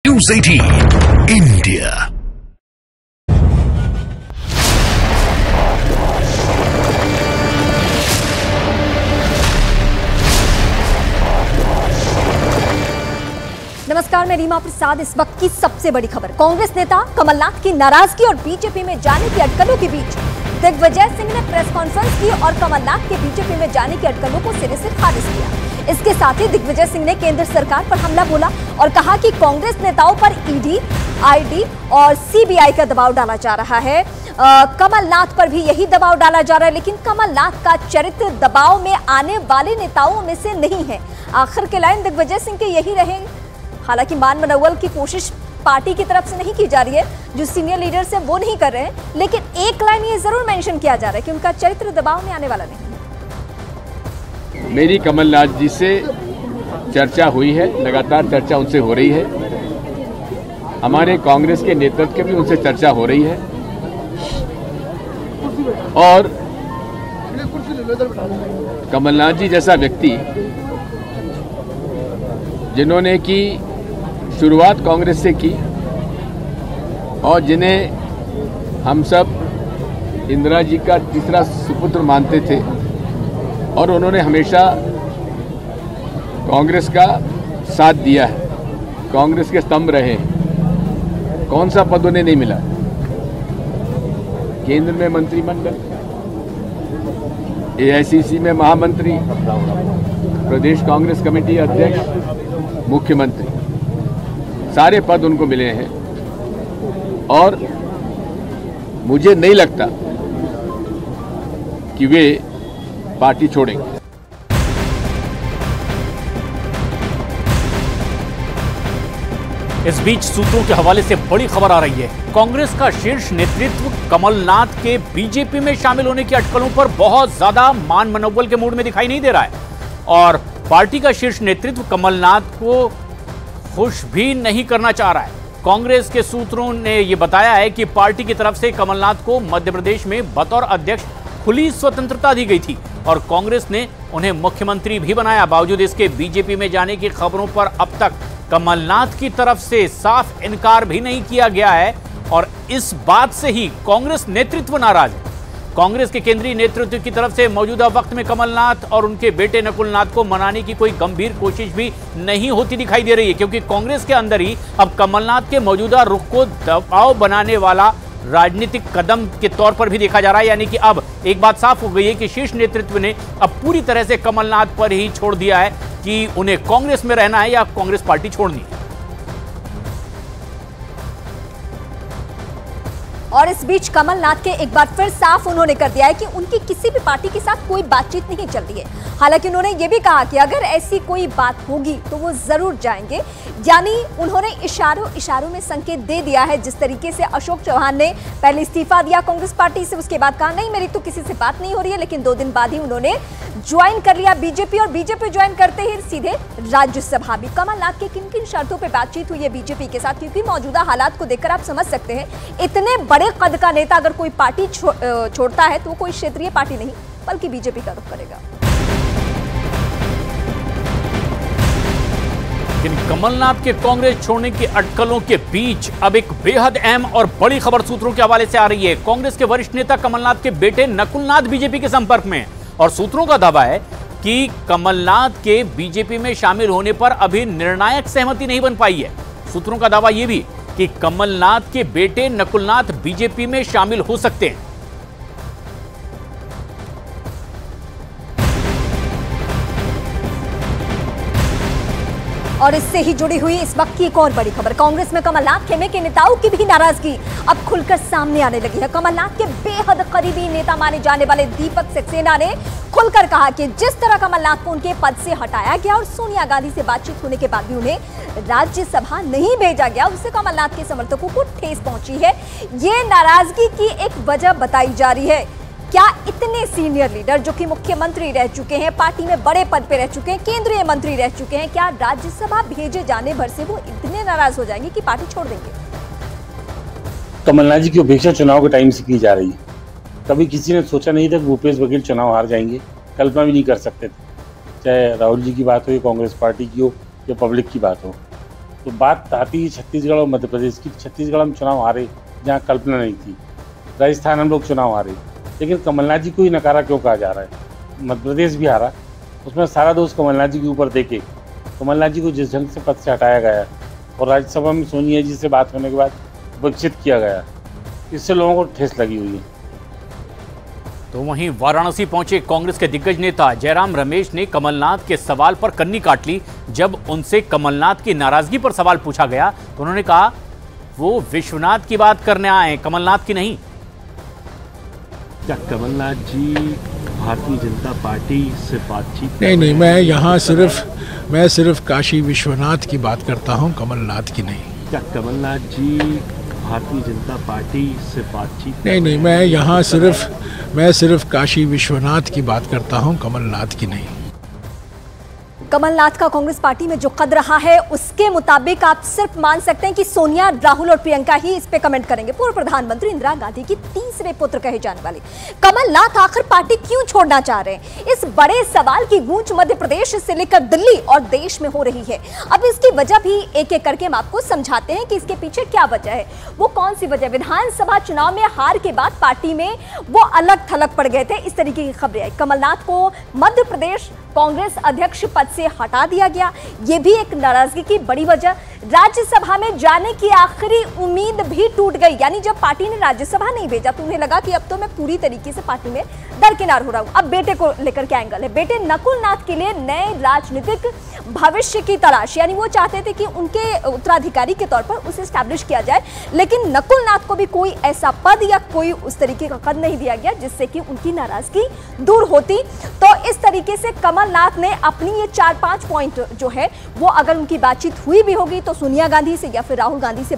News 18 India। नमस्कार, मैं रीमा प्रसाद। इस वक्त की सबसे बड़ी खबर, कांग्रेस नेता कमलनाथ की नाराजगी और बीजेपी में जाने की अटकलों के बीच दिग्विजय सिंह ने प्रेस कॉन्फ्रेंस की और कमलनाथ के बीजेपी में जाने की अटकलों को सिरे से खारिज किया। इसके साथ ही दिग्विजय सिंह ने केंद्र सरकार पर हमला बोला और कहा कि कांग्रेस नेताओं पर ईडी, आईडी और सीबीआई का दबाव डाला जा रहा है। कमलनाथ पर भी यही दबाव डाला जा रहा है, लेकिन कमलनाथ का चरित्र दबाव में आने वाले नेताओं में से नहीं है। आखिर के लाइन दिग्विजय सिंह के यही रहे। हालांकि मान मनोबल की कोशिश पार्टी की तरफ से नहीं की जा रही है, जो सीनियर लीडर्स हैं वो नहीं कर रहे हैं, लेकिन एक लाइन ये जरूर मेंशन किया जा रहा है कि उनका चरित्र दबाव में आने वाला नहीं। मेरी कमलनाथ जी से चर्चा हुई है, लगातार चर्चा उनसे हो रही है। हमारे कांग्रेस के नेतृत्व की भी उनसे चर्चा हो रही है और कमलनाथ जी जैसा व्यक्ति जिन्होंने की शुरुआत कांग्रेस से की और जिन्हें हम सब इंदिरा जी का तीसरा सुपुत्र मानते थे और उन्होंने हमेशा कांग्रेस का साथ दिया है, कांग्रेस के स्तंभ रहे। कौन सा पद उन्हें नहीं मिला? केंद्र में मंत्रिमंडल, एआईसीसी में महामंत्री, प्रदेश कांग्रेस कमेटी अध्यक्ष, मुख्यमंत्री, सारे पद उनको मिले हैं और मुझे नहीं लगता कि वे पार्टी छोड़ेंगे। इस बीच सूत्रों के हवाले से बड़ी खबर आ रही है। कांग्रेस का शीर्ष नेतृत्व कमलनाथ के बीजेपी में शामिल होने की अटकलों पर बहुत ज्यादा मान मनोबल के मूड में दिखाई नहीं दे रहा है और पार्टी का शीर्ष नेतृत्व कमलनाथ को खुश भी नहीं करना चाह रहा है। कांग्रेस के सूत्रों ने यह बताया है कि पार्टी की तरफ से कमलनाथ को मध्य प्रदेश में बतौर अध्यक्ष खुली स्वतंत्रता दी गई थी और कांग्रेस ने उन्हें मुख्यमंत्री भी बनाया। बावजूद इसके बीजेपी में जाने की खबरों पर अब तक कमलनाथ की तरफ से साफ इनकार भी नहीं किया गया है और इस बात से ही कांग्रेस नेतृत्व नाराज है। कांग्रेस के केंद्रीय नेतृत्व की तरफ से मौजूदा वक्त में कमलनाथ और उनके बेटे नकुलनाथ को मनाने की कोई गंभीर कोशिश भी नहीं होती दिखाई दे रही है, क्योंकि कांग्रेस के अंदर ही अब कमलनाथ के मौजूदा रुख को दबाव बनाने वाला राजनीतिक कदम के तौर पर भी देखा जा रहा है। यानी कि अब एक बात साफ हो गई है कि शीर्ष नेतृत्व ने अब पूरी तरह से कमलनाथ पर ही छोड़ दिया है कि उन्हें कांग्रेस में रहना है या कांग्रेस पार्टी छोड़नी है। और इस बीच कमलनाथ के एक बार फिर साफ उन्होंने कर दिया है कि उनकी किसी भी पार्टी के साथ कोई बातचीत नहीं चल रही है। हालांकि उन्होंने ये भी कहा कि अगर ऐसी कोई बात होगी तो वो जरूर जाएंगे। यानी उन्होंने इशारों में संकेत दे दिया है। जिस तरीके से अशोक चौहान ने पहले इस्तीफा दिया कांग्रेस पार्टी से, उसके बाद कहा नहीं मेरी तो किसी से बात नहीं हो रही है, लेकिन 2 दिन बाद ही उन्होंने ज्वाइन कर लिया बीजेपी और बीजेपी ज्वाइन करते ही सीधे राज्यसभा भी। कमलनाथ के किन किन शर्तों पर बातचीत हुई है बीजेपी के साथ, क्योंकि मौजूदा हालात को देखकर आप समझ सकते हैं इतने बड़े कद का नेता अगर कोई पार्टी छोड़ता है तो कोई क्षेत्रीय पार्टी नहीं बल्कि बीजेपी का रुख करेगा। लेकिन कमलनाथ के कांग्रेस छोड़ने की अटकलों के बीच अब एक बेहद अहम और बड़ी खबर सूत्रों के हवाले से आ रही है। कांग्रेस के वरिष्ठ नेता कमलनाथ के बेटे नकुलनाथ बीजेपी के संपर्क में और सूत्रों का दावा है कि कमलनाथ के बीजेपी में शामिल होने पर अभी निर्णायक सहमति नहीं बन पाई है। सूत्रों का दावा यह भी कि कमलनाथ के बेटे नकुलनाथ बीजेपी में शामिल हो सकते हैं। और इससे ही जुड़ी हुई इस वक्त की एक और बड़ी खबर, कांग्रेस में कमलनाथ खेमे के नेताओं की भी नाराजगी अब खुलकर सामने आने लगी है। कमलनाथ के बेहद करीबी नेता माने जाने वाले दीपक सक्सेना ने खुलकर कहा कि जिस तरह कमलनाथ को उनके पद से हटाया गया और सोनिया गांधी से बातचीत होने के बाद भी उन्हें राज्यसभा नहीं भेजा गया, उससे कमलनाथ के समर्थकों को ठेस पहुंची है। ये नाराजगी की एक वजह बताई जा रही है। क्या इतने सीनियर लीडर जो कि मुख्यमंत्री रह चुके हैं, पार्टी में बड़े पद पे रह चुके हैं, केंद्रीय मंत्री रह चुके हैं, क्या राज्यसभा भेजे जाने भर से वो इतने नाराज हो जाएंगे कि पार्टी छोड़ देंगे? कमलनाथ जी की उपेक्षा चुनाव के टाइम से की जा रही है। कभी किसी ने सोचा नहीं था कि भूपेश बघेल चुनाव हार जाएंगे, कल्पना भी नहीं कर सकते थे। चाहे राहुल जी की बात हो या कांग्रेस पार्टी की हो या पब्लिक की बात हो, तो बात आती है छत्तीसगढ़ और मध्य प्रदेश की। छत्तीसगढ़ हम चुनाव हारे जहाँ कल्पना नहीं थी, राजस्थान हम लोग चुनाव हारे, लेकिन कमलनाथ जी को ही नकारा क्यों कहा जा रहा है? मध्य प्रदेश भी हारा, उसमें सारा दोष कमलनाथ जी के ऊपर देके कमलनाथ जी को जिस ढंग से पद से हटाया गया और राज्यसभा में सोनिया जी से बात होने के बाद विक्षित किया गया, इससे लोगों को ठेस लगी हुई है। तो वहीं वाराणसी पहुंचे कांग्रेस के दिग्गज नेता जयराम रमेश ने कमलनाथ के सवाल पर कन्नी काट ली। जब उनसे कमलनाथ की नाराजगी पर सवाल पूछा गया तो उन्होंने कहा वो विश्वनाथ की बात करने आए, कमलनाथ की नहीं। क्या कमलनाथ जी भारतीय जनता पार्टी से बातचीत? नहीं, मैं सिर्फ काशी विश्वनाथ की बात करता हूं, कमलनाथ की नहीं। क्या कमलनाथ जी भारतीय जनता पार्टी से बातचीत? नहीं, मैं सिर्फ काशी विश्वनाथ की बात करता हूं, कमलनाथ की नहीं। कमलनाथ का कांग्रेस पार्टी में जो कद रहा है उसके मुताबिक आप सिर्फ मान सकते हैं कि सोनिया, राहुल और प्रियंका ही इस पे कमेंट करेंगे। पूर्व प्रधानमंत्री इंदिरा गांधी की तीसरे पुत्र कहे जाने वाले कमलनाथ आखिर पार्टी क्यों छोड़ना चाह रहे हैं? इस बड़े सवाल की गूंज मध्य प्रदेश से लेकर दिल्ली और देश में हो रही है। अब इसकी वजह भी एक एक करके हम आपको समझाते हैं कि इसके पीछे क्या वजह है। वो कौन सी वजह? विधानसभा चुनाव में हार के बाद पार्टी में वो अलग थलग पड़ गए थे, इस तरीके की खबरें आई। कमलनाथ को मध्य प्रदेश कांग्रेस अध्यक्ष पद से हटा दिया गया, ये भी एक नाराजगी की बड़ी वजह। राज्यसभा में जाने की आखिरी उम्मीद भी टूट गई, यानी जब पार्टी ने राज्यसभा नहीं भेजा तो उन्हें लगा कि अब तो मैं पूरी तरीके से पार्टी में दरकिनार हो रहा हूं। अब बेटे को लेकर क्या एंगल है? बेटे नकुल नाथ के लिए नए राजनीतिक भविष्य की तलाश, यानी वो चाहते थे कि उनके उत्तराधिकारी के तौर पर उसे एस्टैब्लिश किया जाए, लेकिन नकुल नाथ को भी कोई ऐसा पद या कोई उस तरीके का कद नहीं दिया गया जिससे कि उनकी नाराजगी दूर होती। तो इस तरीके से कमलनाथ ने अपनी ये 4-5 पॉइंट जो है वो, अगर उनकी बातचीत हुई भी होगी तो सोनिया गांधी से या फिर राहुल गांधी से